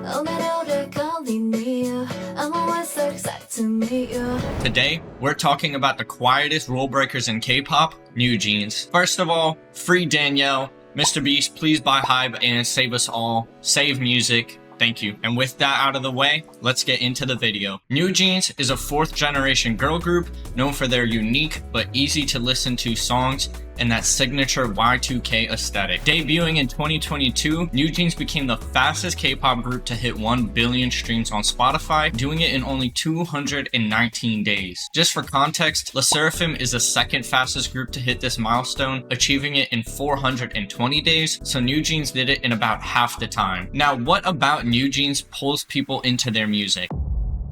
I'm always so excited to meet you. Today, we're talking about the quietest rule-breakers in K-pop, NewJeans. First of all, free Danielle. Mr. Beast, please buy Hybe and save us all. Save music. Thank you. And with that out of the way, let's get into the video. NewJeans is a fourth-generation girl group known for their unique but easy to listen to songs and that signature Y2K aesthetic. Debuting in 2022, NewJeans became the fastest K-pop group to hit 1 billion streams on Spotify, doing it in only 219 days. Just for context, LE SSERAFIM is the second fastest group to hit this milestone, achieving it in 420 days, so NewJeans did it in about half the time. Now, what about NewJeans pulls people into their music?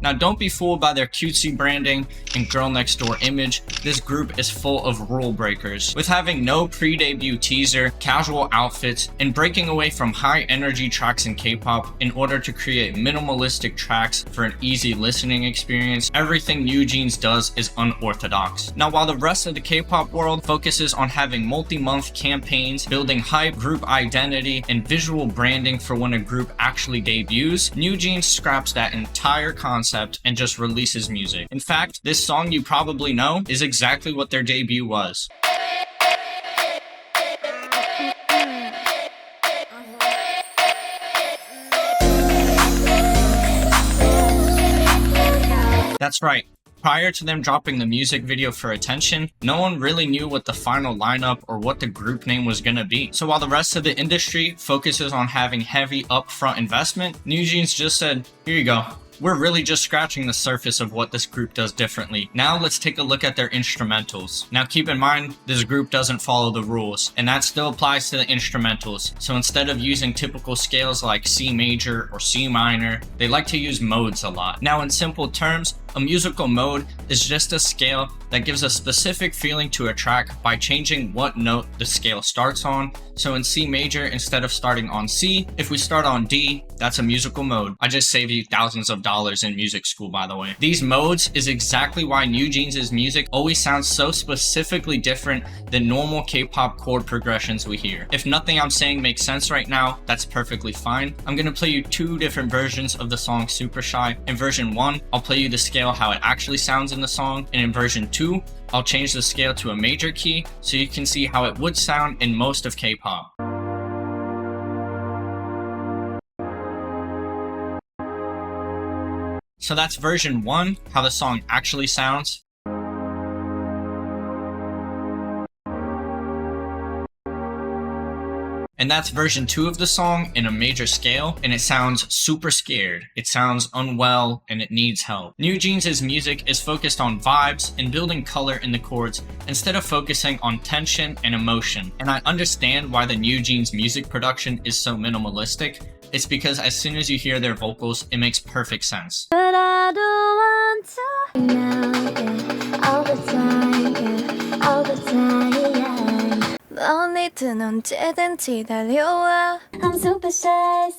Now, don't be fooled by their cutesy branding and girl next door image. This group is full of rule breakers. With having no pre-debut teaser, casual outfits, and breaking away from high energy tracks in K-pop in order to create minimalistic tracks for an easy listening experience, everything NewJeans does is unorthodox. Now, while the rest of the K-pop world focuses on having multi-month campaigns, building hype, group identity, and visual branding for when a group actually debuts, NewJeans scraps that entire concept and just releases music. In fact, this song you probably know is exactly what their debut was. That's right. Prior to them dropping the music video for Attention, no one really knew what the final lineup or what the group name was gonna be. So while the rest of the industry focuses on having heavy upfront investment, NewJeans just said, here you go. We're really just scratching the surface of what this group does differently. Now let's take a look at their instrumentals. Now keep in mind, this group doesn't follow the rules, and that still applies to the instrumentals. So instead of using typical scales like C major or C minor, they like to use modes a lot. Now in simple terms, a musical mode is just a scale that gives a specific feeling to a track by changing what note the scale starts on. So in C major, instead of starting on C, if we start on D, that's a musical mode. I just saved you thousands of dollars in music school, by the way. These modes is exactly why NewJeans' music always sounds so specifically different than normal K-pop chord progressions we hear. If nothing I'm saying makes sense right now, that's perfectly fine. I'm gonna play you two different versions of the song Super Shy. In version 1, I'll play you the scale how it actually sounds in the song, and in version 2, I'll change the scale to a major key so you can see how it would sound in most of K-pop. So that's version 1, how the song actually sounds. And that's version 2 of the song in a major scale, and it sounds super scared. It sounds unwell, and it needs help. NewJeans' music is focused on vibes and building color in the chords instead of focusing on tension and emotion. And I understand why the NewJeans music production is so minimalistic. It's because as soon as you hear their vocals, it makes perfect sense. But I don't want to now, yeah, all the time, yeah, all the time, yeah. 너희들은 언제든지 달려와. I'm super shy,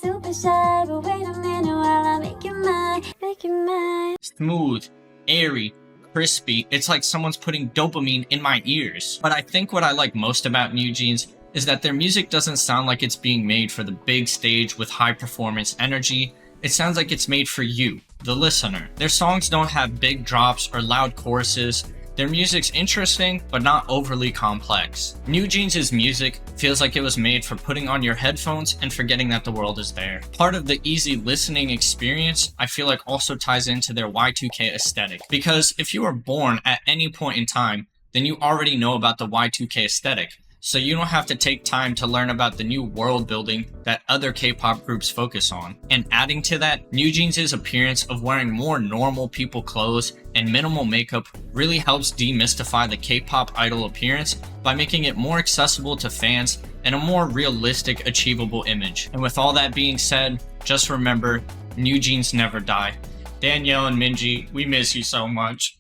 but wait a minute while I make you mine, make you mine. Smooth, airy, crispy. It's like someone's putting dopamine in my ears. But I think what I like most about NewJeans is that their music doesn't sound like it's being made for the big stage with high performance energy. It sounds like it's made for you, the listener. Their songs don't have big drops or loud choruses. Their music's interesting, but not overly complex. NewJeans' music feels like it was made for putting on your headphones and forgetting that the world is there. Part of the easy listening experience, I feel like also ties into their Y2K aesthetic. Because if you were born at any point in time, then you already know about the Y2K aesthetic. So you don't have to take time to learn about the new world building that other K-pop groups focus on. And adding to that, NewJeans' appearance of wearing more normal people clothes and minimal makeup really helps demystify the K-pop idol appearance by making it more accessible to fans and a more realistic, achievable image. And with all that being said, just remember, NewJeans never die. Danielle and Minji, we miss you so much.